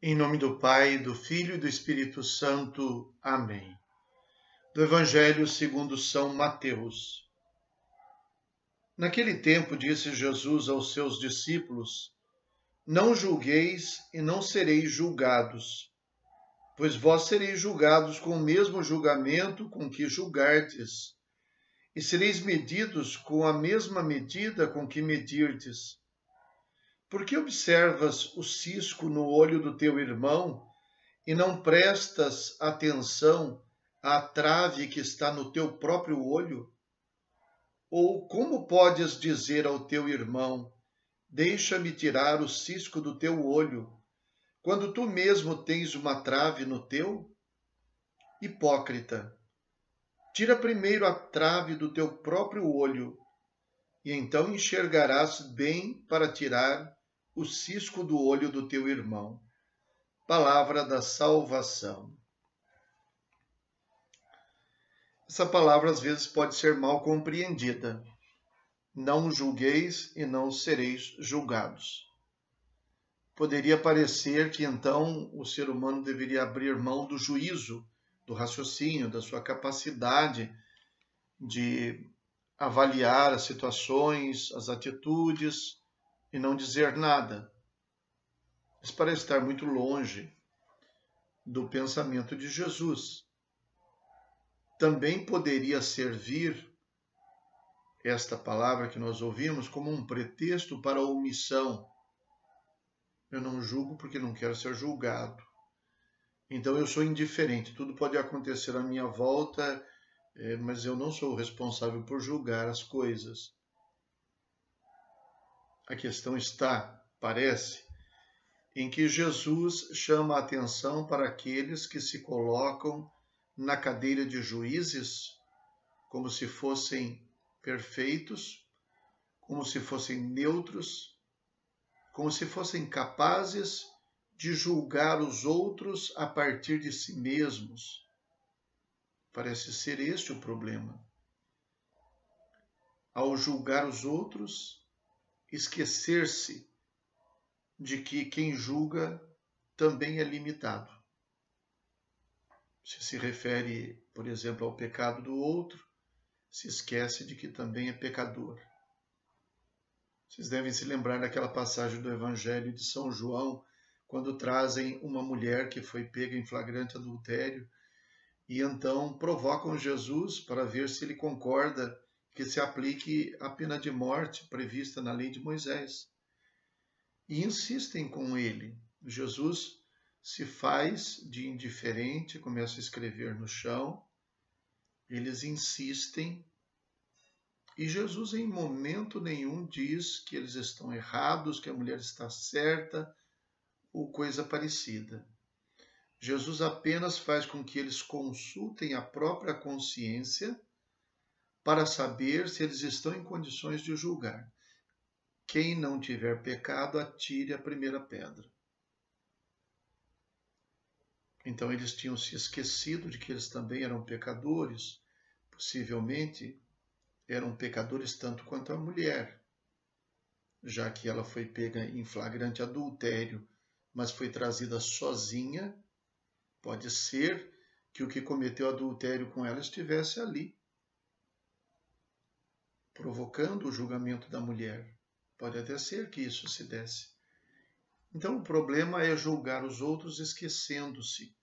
Em nome do Pai, do Filho e do Espírito Santo. Amém. Do Evangelho segundo São Mateus. Naquele tempo disse Jesus aos seus discípulos: Não julgueis e não sereis julgados, pois vós sereis julgados com o mesmo julgamento com que julgardes, e sereis medidos com a mesma medida com que medirdes. Por que observas o cisco no olho do teu irmão e não prestas atenção à trave que está no teu próprio olho? Ou como podes dizer ao teu irmão: Deixa-me tirar o cisco do teu olho, quando tu mesmo tens uma trave no teu? Hipócrita, tira primeiro a trave do teu próprio olho, e então enxergarás bem para tirar o cisco do olho do teu irmão. Palavra da salvação. Essa palavra às vezes pode ser mal compreendida. Não julgueis e não sereis julgados. Poderia parecer que então o ser humano deveria abrir mão do juízo, do raciocínio, da sua capacidade de avaliar as situações, as atitudes e não dizer nada. Isso parece estar muito longe do pensamento de Jesus. Também poderia servir esta palavra que nós ouvimos como um pretexto para a omissão. Eu não julgo porque não quero ser julgado. Então eu sou indiferente, tudo pode acontecer à minha volta, mas eu não sou o responsável por julgar as coisas. A questão está, parece, em que Jesus chama a atenção para aqueles que se colocam na cadeira de juízes como se fossem perfeitos, como se fossem neutros, como se fossem capazes de julgar os outros a partir de si mesmos. Parece ser este o problema. Ao julgar os outros, esquecer-se de que quem julga também é limitado. Se refere, por exemplo, ao pecado do outro, se esquece de que também é pecador. Vocês devem se lembrar daquela passagem do Evangelho de São João, quando trazem uma mulher que foi pega em flagrante adultério e então provocam Jesus para ver se ele concorda que se aplique a pena de morte prevista na lei de Moisés. E insistem com ele. Jesus se faz de indiferente, começa a escrever no chão. Eles insistem e Jesus em momento nenhum diz que eles estão errados, que a mulher está certa ou coisa parecida. Jesus apenas faz com que eles consultem a própria consciência para saber se eles estão em condições de julgar. Quem não tiver pecado, atire a primeira pedra. Então eles tinham se esquecido de que eles também eram pecadores, possivelmente eram pecadores tanto quanto a mulher, já que ela foi pega em flagrante adultério, mas foi trazida sozinha. Pode ser que o que cometeu adultério com ela estivesse ali, provocando o julgamento da mulher. Pode até ser que isso se desse. Então o problema é julgar os outros esquecendo-se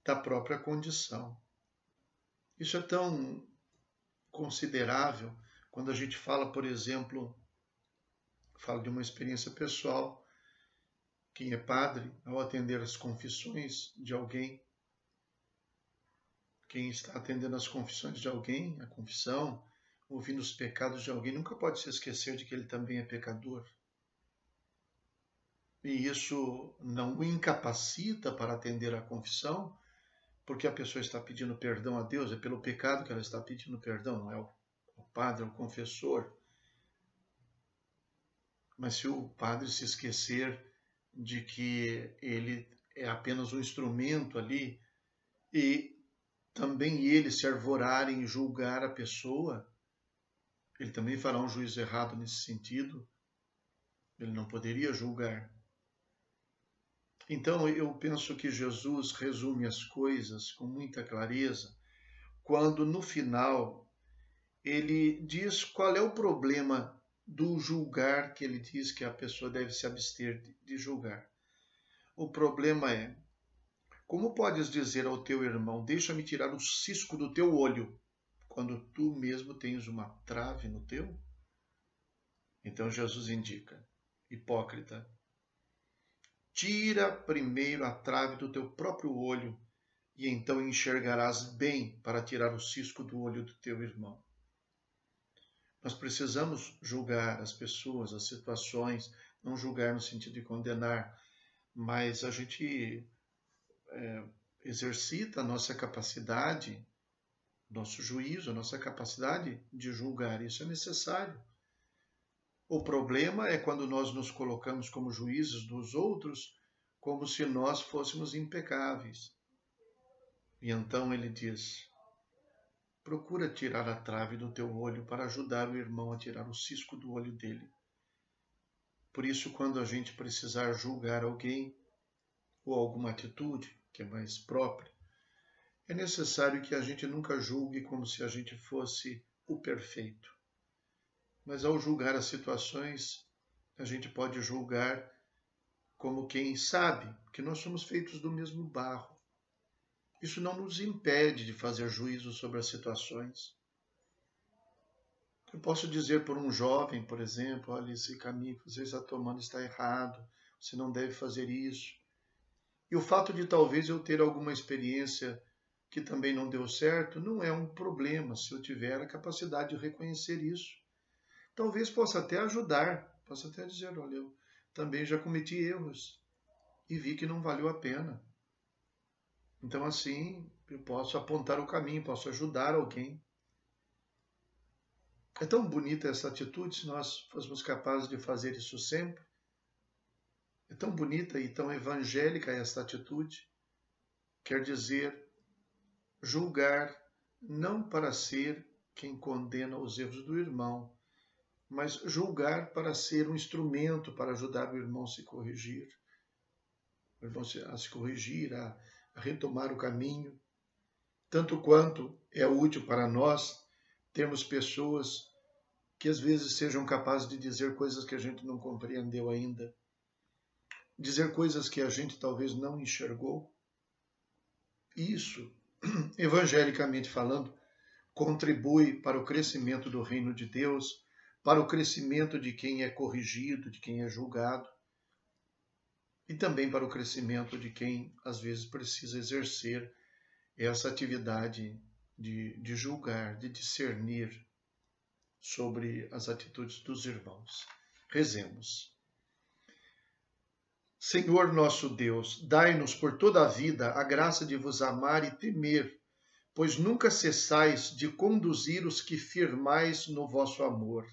da própria condição. Isso é tão considerável quando a gente fala, por exemplo, falo de uma experiência pessoal. Quem é padre, ao atender as confissões de alguém, quem está atendendo as confissões de alguém, a confissão, ouvindo os pecados de alguém, nunca pode se esquecer de que ele também é pecador. E isso não o incapacita para atender a confissão, porque a pessoa está pedindo perdão a Deus, é pelo pecado que ela está pedindo perdão, não é o padre, é o confessor. Mas se o padre se esquecer de que ele é apenas um instrumento ali e também ele se arvorar em julgar a pessoa, ele também fará um juízo errado nesse sentido. Ele não poderia julgar. Então, eu penso que Jesus resume as coisas com muita clareza quando, no final, ele diz qual é o problema do julgar, que ele diz que a pessoa deve se abster de julgar. O problema é: como podes dizer ao teu irmão, deixa-me tirar o cisco do teu olho, quando tu mesmo tens uma trave no teu? Então Jesus indica: hipócrita, tira primeiro a trave do teu próprio olho, e então enxergarás bem para tirar o cisco do olho do teu irmão. Nós precisamos julgar as pessoas, as situações, não julgar no sentido de condenar, mas a gente exercita a nossa capacidade, nosso juízo, a nossa capacidade de julgar. Isso é necessário. O problema é quando nós nos colocamos como juízes dos outros, como se nós fôssemos impecáveis. E então ele diz: procura tirar a trave do teu olho para ajudar o irmão a tirar o cisco do olho dele. Por isso, quando a gente precisar julgar alguém ou alguma atitude que é mais própria, é necessário que a gente nunca julgue como se a gente fosse o perfeito. Mas ao julgar as situações, a gente pode julgar como quem sabe que nós somos feitos do mesmo barro. Isso não nos impede de fazer juízo sobre as situações. Eu posso dizer por um jovem, por exemplo: olha, esse caminho que você está tomando está errado, você não deve fazer isso. E o fato de talvez eu ter alguma experiência que também não deu certo não é um problema se eu tiver a capacidade de reconhecer isso. Talvez possa até ajudar, possa até dizer: olha, eu também já cometi erros e vi que não valeu a pena. Então, assim, eu posso apontar o caminho, posso ajudar alguém. É tão bonita essa atitude se nós fôssemos capazes de fazer isso sempre. É tão bonita e tão evangélica essa atitude. Quer dizer, julgar não para ser quem condena os erros do irmão, mas julgar para ser um instrumento para ajudar o irmão a se corrigir, a retomar o caminho, tanto quanto é útil para nós termos pessoas que às vezes sejam capazes de dizer coisas que a gente não compreendeu ainda, dizer coisas que a gente talvez não enxergou. Isso, evangelicamente falando, contribui para o crescimento do reino de Deus, para o crescimento de quem é corrigido, de quem é julgado, e também para o crescimento de quem às vezes precisa exercer essa atividade de julgar, de discernir sobre as atitudes dos irmãos. Rezemos. Senhor nosso Deus, dai-nos por toda a vida a graça de vos amar e temer, pois nunca cessais de conduzir os que firmais no vosso amor.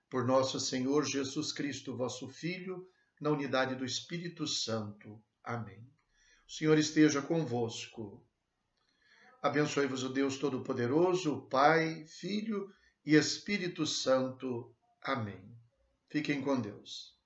Por nosso Senhor Jesus Cristo, vosso Filho, na unidade do Espírito Santo. Amém. O Senhor esteja convosco. Abençoe-vos o Deus Todo-Poderoso, Pai, Filho e Espírito Santo. Amém. Fiquem com Deus.